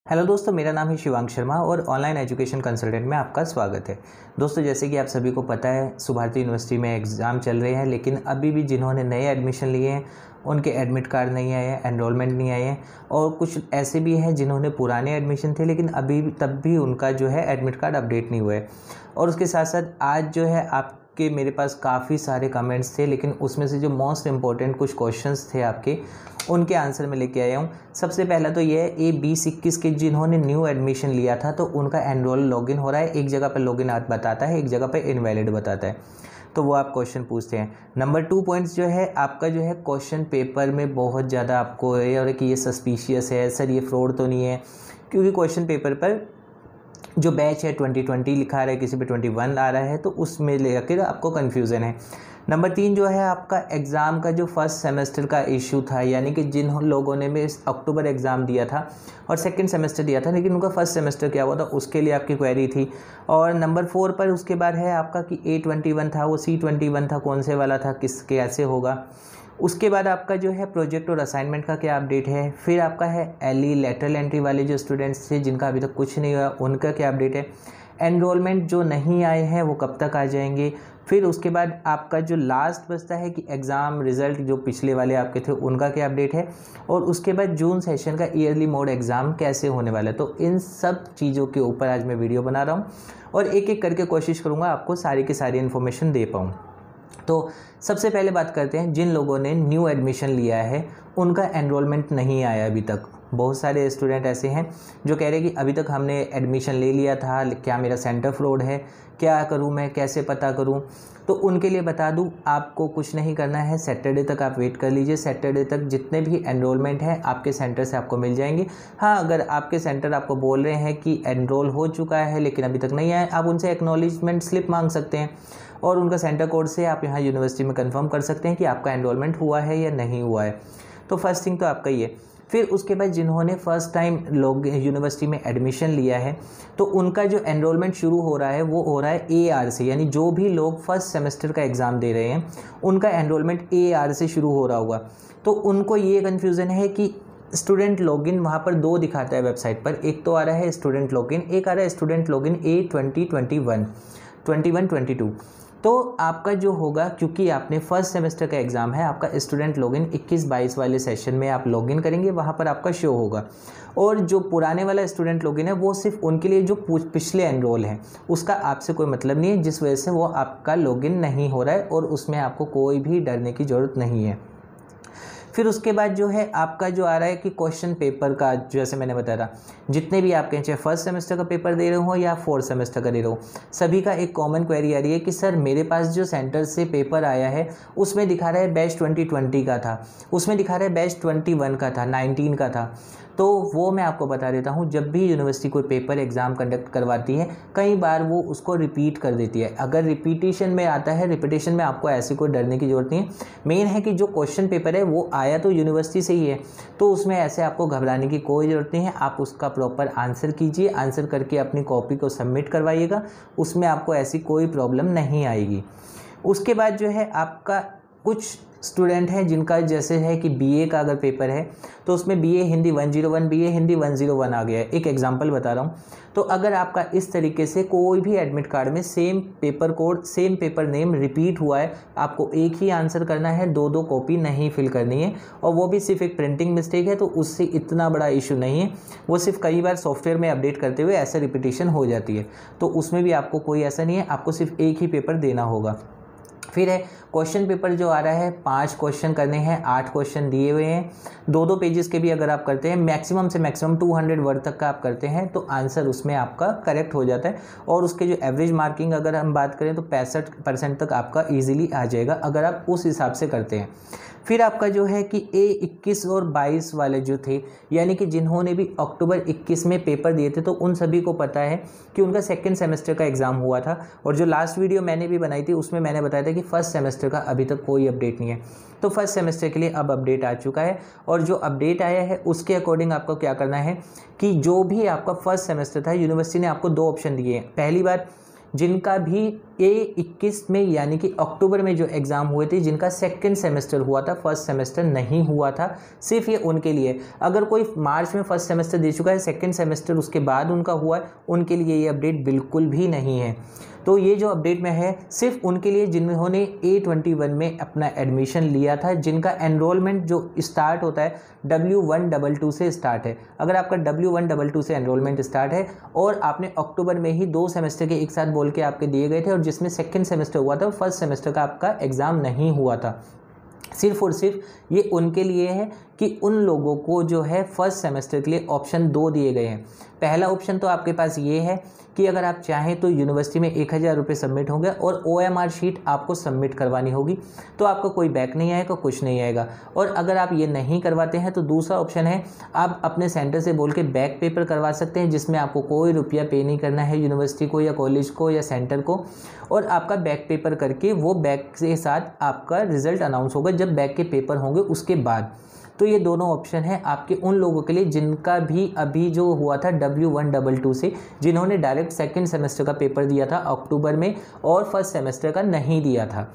Hello दोस्तों, मेरा नाम है शिवांग शर्मा और ऑनलाइन एजुकेशन कंसल्टेंट में आपका स्वागत है। दोस्तों, जैसे कि आप सभी को पता है, सुभारती यूनिवर्सिटी में एग्ज़ाम चल रहे हैं, लेकिन अभी भी जिन्होंने नए एडमिशन लिए हैं उनके एडमिट कार्ड नहीं आए हैं, एनरोलमेंट नहीं आए हैं। और कुछ ऐसे भी हैं जिन्होंने पुराने एडमिशन थे लेकिन अभी तब भी उनका जो है एडमिट कार्ड अपडेट नहीं हुआ है। और उसके साथ साथ आज जो है आपके मेरे पास काफ़ी सारे कमेंट्स थे, लेकिन उसमें से जो मोस्ट इम्पोर्टेंट कुछ क्वेश्चंस थे आपके, उनके आंसर मैं लेके आया हूँ। सबसे पहला तो ये है, A2021 के जिन्होंने न्यू एडमिशन लिया था तो उनका एनरोल लॉगिन हो रहा है। एक जगह पर लॉगिन बताता है, एक जगह पर इनवैलिड बताता है, तो वो आप क्वेश्चन पूछते हैं। नंबर 2 पॉइंट्स जो है आपका जो है क्वेश्चन पेपर में बहुत ज़्यादा आपको ये और कि ये सस्पिशियस है, सर ये फ्रॉड तो नहीं है, क्योंकि क्वेश्चन पेपर पर जो बैच है 2020 लिखा रहा है, किसी पे 21 आ रहा है, तो उसमें लेकर आपको कन्फ्यूज़न है। नंबर 3 जो है आपका एग्ज़ाम का जो फर्स्ट सेमेस्टर का इशू था, यानी कि जिन लोगों ने में अक्टूबर एग्ज़ाम दिया था और सेकंड सेमेस्टर दिया था लेकिन उनका फर्स्ट सेमेस्टर क्या हुआ था, उसके लिए आपकी क्वेरी थी। और नंबर 4 पर उसके बाद है आपका कि A21 था, वो C21 था, कौन से वाला था, किस कैसे होगा। उसके बाद आपका जो है प्रोजेक्ट और असाइनमेंट का क्या अपडेट है। फिर आपका है LE लेटरल एंट्री वाले जो स्टूडेंट्स थे जिनका अभी तक कुछ नहीं हुआ, उनका क्या अपडेट है। एनरोलमेंट जो नहीं आए हैं वो कब तक आ जाएंगे। फिर उसके बाद आपका जो लास्ट बचता है कि एग्ज़ाम रिज़ल्ट जो पिछले वाले आपके थे उनका क्या अपडेट है। और उसके बाद जून सेशन का ईयरली मोड एग्ज़ाम कैसे होने वाला है। तो इन सब चीज़ों के ऊपर आज मैं वीडियो बना रहा हूँ और एक एक करके कोशिश करूँगा आपको सारी की सारी इन्फॉर्मेशन दे पाऊँ। तो सबसे पहले बात करते हैं, जिन लोगों ने न्यू एडमिशन लिया है उनका एनरोलमेंट नहीं आया अभी तक। बहुत सारे स्टूडेंट ऐसे हैं जो कह रहे हैं कि अभी तक हमने एडमिशन ले लिया था, क्या मेरा सेंटर फ्रॉड है, क्या करूं मैं, कैसे पता करूं। तो उनके लिए बता दूं, आपको कुछ नहीं करना है, सैटरडे तक आप वेट कर लीजिए। सैटरडे तक जितने भी एनरोलमेंट है आपके सेंटर से आपको मिल जाएंगे। हाँ, अगर आपके सेंटर आपको बोल रहे हैं कि एनरोल हो चुका है लेकिन अभी तक नहीं आया, आप उनसे एक्नॉलेजमेंट स्लिप मांग सकते हैं और उनका सेंटर कोड से आप यहाँ यूनिवर्सिटी में कंफर्म कर सकते हैं कि आपका एनरोलमेंट हुआ है या नहीं हुआ है। तो फर्स्ट थिंग तो आपका ये। फिर उसके बाद जिन्होंने फर्स्ट टाइम लोग यूनिवर्सिटी में एडमिशन लिया है तो उनका जो एनरोलमेंट शुरू हो रहा है वो हो रहा है AR से, यानी जो भी लोग फर्स्ट सेमेस्टर का एग्ज़ाम दे रहे हैं उनका एनरोलमेंट AR से शुरू हो रहा होगा। तो उनको ये कन्फ्यूज़न है कि स्टूडेंट लॉगिन वहाँ पर 2 दिखाता है वेबसाइट पर, एक तो आ रहा है स्टूडेंट लॉगिन, एक आ रहा है स्टूडेंट लॉगिन A2021 21-22। तो आपका जो होगा, क्योंकि आपने फर्स्ट सेमेस्टर का एग्ज़ाम है, आपका स्टूडेंट लॉगिन 21-22 वाले सेशन में आप लॉगिन करेंगे, वहाँ पर आपका शो होगा। और जो पुराने वाला स्टूडेंट लॉगिन है वो सिर्फ उनके लिए जो पिछले एनरोल हैं, उसका आपसे कोई मतलब नहीं है, जिस वजह से वो आपका लॉगिन नहीं हो रहा है और उसमें आपको कोई भी डरने की ज़रूरत नहीं है। फिर उसके बाद जो है आपका जो आ रहा है कि क्वेश्चन पेपर का, जैसे मैंने बताया था, जितने भी आपके चाहे फर्स्ट सेमेस्टर का पेपर दे रहे हो या फोर्थ सेमेस्टर का दे रहे हो, सभी का एक कॉमन क्वेरी आ रही है कि सर मेरे पास जो सेंटर से पेपर आया है उसमें दिखा रहा है बैच 2020 का था, उसमें दिखा रहा है बैच 21 का था, 19 का था। तो वो मैं आपको बता देता हूँ, जब भी यूनिवर्सिटी कोई पेपर एग्ज़ाम कंडक्ट करवाती है कई बार वो उसको रिपीट कर देती है। अगर रिपीटिशन में आता है, रिपीटिशन में आपको ऐसे कोई डरने की ज़रूरत नहीं है। मेन है कि जो क्वेश्चन पेपर है वो आया तो यूनिवर्सिटी से ही है, तो उसमें ऐसे आपको घबराने की कोई ज़रूरत नहीं है। आप उसका प्रॉपर आंसर कीजिए, आंसर करके अपनी कॉपी को सबमिट करवाइएगा, उसमें आपको ऐसी कोई प्रॉब्लम नहीं आएगी। उसके बाद जो है आपका कुछ स्टूडेंट हैं जिनका जैसे है कि BA का अगर पेपर है तो उसमें BA हिंदी 101 BA हिंदी 101 आ गया है। एक एग्जांपल बता रहा हूँ। तो अगर आपका इस तरीके से कोई भी एडमिट कार्ड में same paper code, same paper name repeat हुआ है, आपको एक ही आंसर करना है, 2-2 कॉपी नहीं फिल करनी है। और वो भी सिर्फ एक प्रिंटिंग मिस्टेक है तो उससे इतना बड़ा इशू नहीं है, वो सिर्फ कई बार सॉफ्टवेयर में अपडेट करते हुए ऐसा रिपीटिशन हो जाती है, तो उसमें भी आपको कोई ऐसा नहीं है, आपको सिर्फ एक ही पेपर देना होगा। फिर है क्वेश्चन पेपर जो आ रहा है, 5 क्वेश्चन करने हैं, 8 क्वेश्चन दिए हुए हैं, 2-2 पेजेस के भी अगर आप करते हैं, मैक्सिमम से मैक्सिमम 200 वर्ड तक का आप करते हैं तो आंसर उसमें आपका करेक्ट हो जाता है। और उसके जो एवरेज मार्किंग अगर हम बात करें तो 65% तक आपका ईजिली आ जाएगा अगर आप उस हिसाब से करते हैं। फिर आपका जो है कि A21 और 22 वाले जो थे, यानी कि जिन्होंने भी अक्टूबर 21 में पेपर दिए थे, तो उन सभी को पता है कि उनका सेकंड सेमेस्टर का एग्ज़ाम हुआ था। और जो लास्ट वीडियो मैंने भी बनाई थी उसमें मैंने बताया था कि फर्स्ट सेमेस्टर का अभी तक कोई अपडेट नहीं है। तो फर्स्ट सेमेस्टर के लिए अब अपडेट आ चुका है और जो अपडेट आया है उसके अकॉर्डिंग आपको क्या करना है कि जो भी आपका फर्स्ट सेमेस्टर था, यूनिवर्सिटी ने आपको 2 ऑप्शन दिए हैं। पहली बार, जिनका भी A21 में यानी कि अक्टूबर में जो एग्ज़ाम हुए थे जिनका सेकंड सेमेस्टर हुआ था, फर्स्ट सेमेस्टर नहीं हुआ था, सिर्फ ये उनके लिए। अगर कोई मार्च में फर्स्ट सेमेस्टर दे चुका है, सेकंड सेमेस्टर उसके बाद उनका हुआ है, उनके लिए ये अपडेट बिल्कुल भी नहीं है। तो ये जो अपडेट में है सिर्फ उनके लिए जिन्होंने A21 में अपना एडमिशन लिया था, जिनका एनरोलमेंट जो स्टार्ट होता है W122 से स्टार्ट है। अगर आपका W122 से एनरोलमेंट स्टार्ट है और आपने अक्टूबर में ही 2 सेमेस्टर के एक साथ बोल के आपके दिए गए थे और जिसमें सेकंड सेमेस्टर हुआ था और फर्स्ट सेमेस्टर का आपका एग्ज़ाम नहीं हुआ था, सिर्फ और सिर्फ ये उनके लिए है कि उन लोगों को जो है फर्स्ट सेमेस्टर के लिए ऑप्शन 2 दिए गए हैं। पहला ऑप्शन तो आपके पास ये है कि अगर आप चाहें तो यूनिवर्सिटी में 1000 रुपये सबमिट होंगे और OMR शीट आपको सबमिट करवानी होगी, तो आपको कोई बैक नहीं आएगा, कुछ नहीं आएगा। और अगर आप ये नहीं करवाते हैं तो दूसरा ऑप्शन है, आप अपने सेंटर से बोल के बैक पेपर करवा सकते हैं, जिसमें आपको कोई रुपया पे नहीं करना है यूनिवर्सिटी को या कॉलेज को या सेंटर को, और आपका बैक पेपर करके वो बैक के साथ आपका रिजल्ट अनाउंस होगा जब बैक के पेपर होंगे उसके बाद। तो ये दोनों ऑप्शन है आपके उन लोगों के लिए जिनका भी अभी जो हुआ था W122 से, जिन्होंने डायरेक्ट सेकंड सेमेस्टर का पेपर दिया था अक्टूबर में और फर्स्ट सेमेस्टर का नहीं दिया था।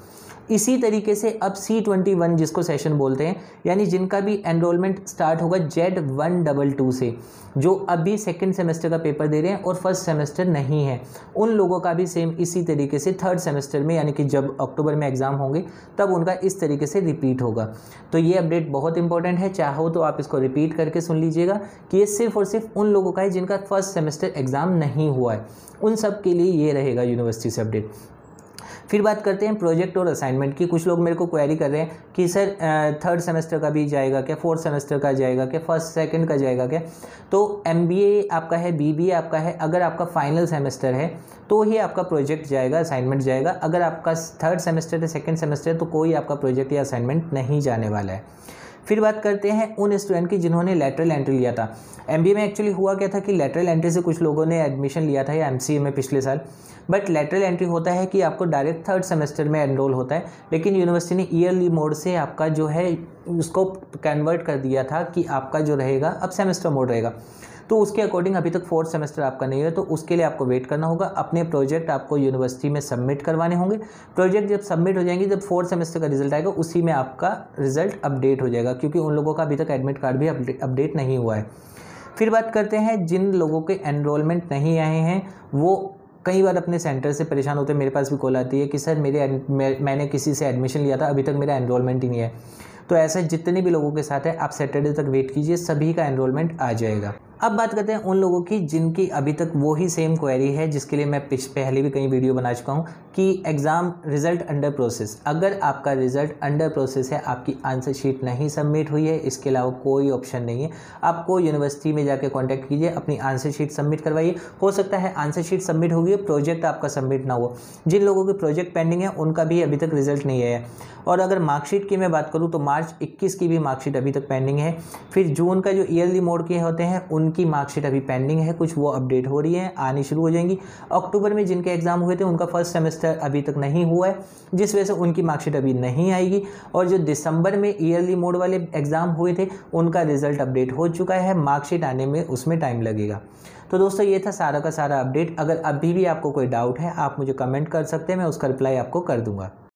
इसी तरीके से अब C21 जिसको सेशन बोलते हैं, यानी जिनका भी एनरोलमेंट स्टार्ट होगा Z122 से, जो अभी सेकंड सेमेस्टर का पेपर दे रहे हैं और फर्स्ट सेमेस्टर नहीं है, उन लोगों का भी सेम इसी तरीके से थर्ड सेमेस्टर में, यानी कि जब अक्टूबर में एग्ज़ाम होंगे तब उनका इस तरीके से रिपीट होगा। तो ये अपडेट बहुत इंपॉर्टेंट है, चाहो तो आप इसको रिपीट करके सुन लीजिएगा कि ये सिर्फ और सिर्फ उन लोगों का है जिनका फर्स्ट सेमेस्टर एग्ज़ाम नहीं हुआ है, उन सब के लिए ये रहेगा यूनिवर्सिटी से अपडेट। फिर बात करते हैं प्रोजेक्ट और असाइनमेंट की। कुछ लोग मेरे को क्वेरी कर रहे हैं कि सर थर्ड सेमेस्टर का भी जाएगा क्या, फोर्थ सेमेस्टर का जाएगा क्या, फर्स्ट सेकंड का जाएगा क्या। तो MBA आपका है, BBA आपका है, अगर आपका फाइनल सेमेस्टर है तो ही आपका प्रोजेक्ट जाएगा, असाइनमेंट जाएगा। अगर आपका थर्ड सेमेस्टर है, सेकेंड सेमेस्टर है, तो कोई आपका प्रोजेक्ट या असाइनमेंट नहीं जाने वाला है। फिर बात करते हैं उन स्टूडेंट की जिन्होंने लेटरल एंट्री लिया था। MBA में एक्चुअली हुआ क्या था कि लेटरल एंट्री से कुछ लोगों ने एडमिशन लिया था या MCA में पिछले साल, बट लेटरल एंट्री होता है कि आपको डायरेक्ट थर्ड सेमेस्टर में एनरोल होता है, लेकिन यूनिवर्सिटी ने ईयरली मोड से आपका जो है उसको कन्वर्ट कर दिया था कि आपका जो रहेगा अब सेमेस्टर मोड रहेगा। तो उसके अकॉर्डिंग अभी तक फोर्थ सेमेस्टर आपका नहीं है, तो उसके लिए आपको वेट करना होगा। अपने प्रोजेक्ट आपको यूनिवर्सिटी में सबमिट करवाने होंगे। प्रोजेक्ट जब सबमिट हो जाएंगे, जब फोर्थ सेमेस्टर का रिजल्ट आएगा उसी में आपका रिजल्ट अपडेट हो जाएगा, क्योंकि उन लोगों का अभी तक एडमिट कार्ड भी अपडेट नहीं हुआ है। फिर बात करते हैं जिन लोगों के एनरोलमेंट नहीं आए हैं, वो कई बार अपने सेंटर से परेशान होते हैं। मेरे पास भी कॉल आती है कि सर मैंने किसी से एडमिशन लिया था, अभी तक मेरा एनरोलमेंट ही नहीं है। तो ऐसे जितने भी लोगों के साथ है, आप सैटरडे तक वेट कीजिए, सभी का एनरोलमेंट आ जाएगा। अब बात करते हैं उन लोगों की जिनकी अभी तक वो ही सेम क्वेरी है जिसके लिए मैं पहले भी कई वीडियो बना चुका हूँ कि एग्ज़ाम रिज़ल्ट अंडर प्रोसेस। अगर आपका रिज़ल्ट अंडर प्रोसेस है, आपकी आंसर शीट नहीं सबमिट हुई है, इसके अलावा कोई ऑप्शन नहीं है, आपको यूनिवर्सिटी में जाके कांटेक्ट कीजिए, अपनी आंसर शीट सबमिट करवाइए। हो सकता है आंसर शीट सबमिट होगी, प्रोजेक्ट आपका सबमिट ना हो। जिन लोगों के प्रोजेक्ट पेंडिंग है उनका भी अभी तक रिजल्ट नहीं आया है। और अगर मार्कशीट की मैं बात करूँ तो मार्च 21 की भी मार्कशीट अभी तक पेंडिंग है। फिर जून का जो ईयरली मोड के होते हैं उनकी मार्कशीट अभी पेंडिंग है, कुछ वो अपडेट हो रही है, आनी शुरू हो जाएंगी। अक्टूबर में जिनके एग्जाम हुए थे उनका फर्स्ट सेमेस्टर अभी तक नहीं हुआ है, जिस वजह से उनकी मार्कशीट अभी नहीं आएगी। और जो दिसंबर में ईयरली मोड वाले एग्जाम हुए थे उनका रिजल्ट अपडेट हो चुका है, मार्कशीट आने में उसमें टाइम लगेगा। तो दोस्तों ये था सारा का सारा अपडेट। अगर अभी भी आपको कोई डाउट है आप मुझे कमेंट कर सकते हैं, मैं उसका रिप्लाई आपको कर दूंगा।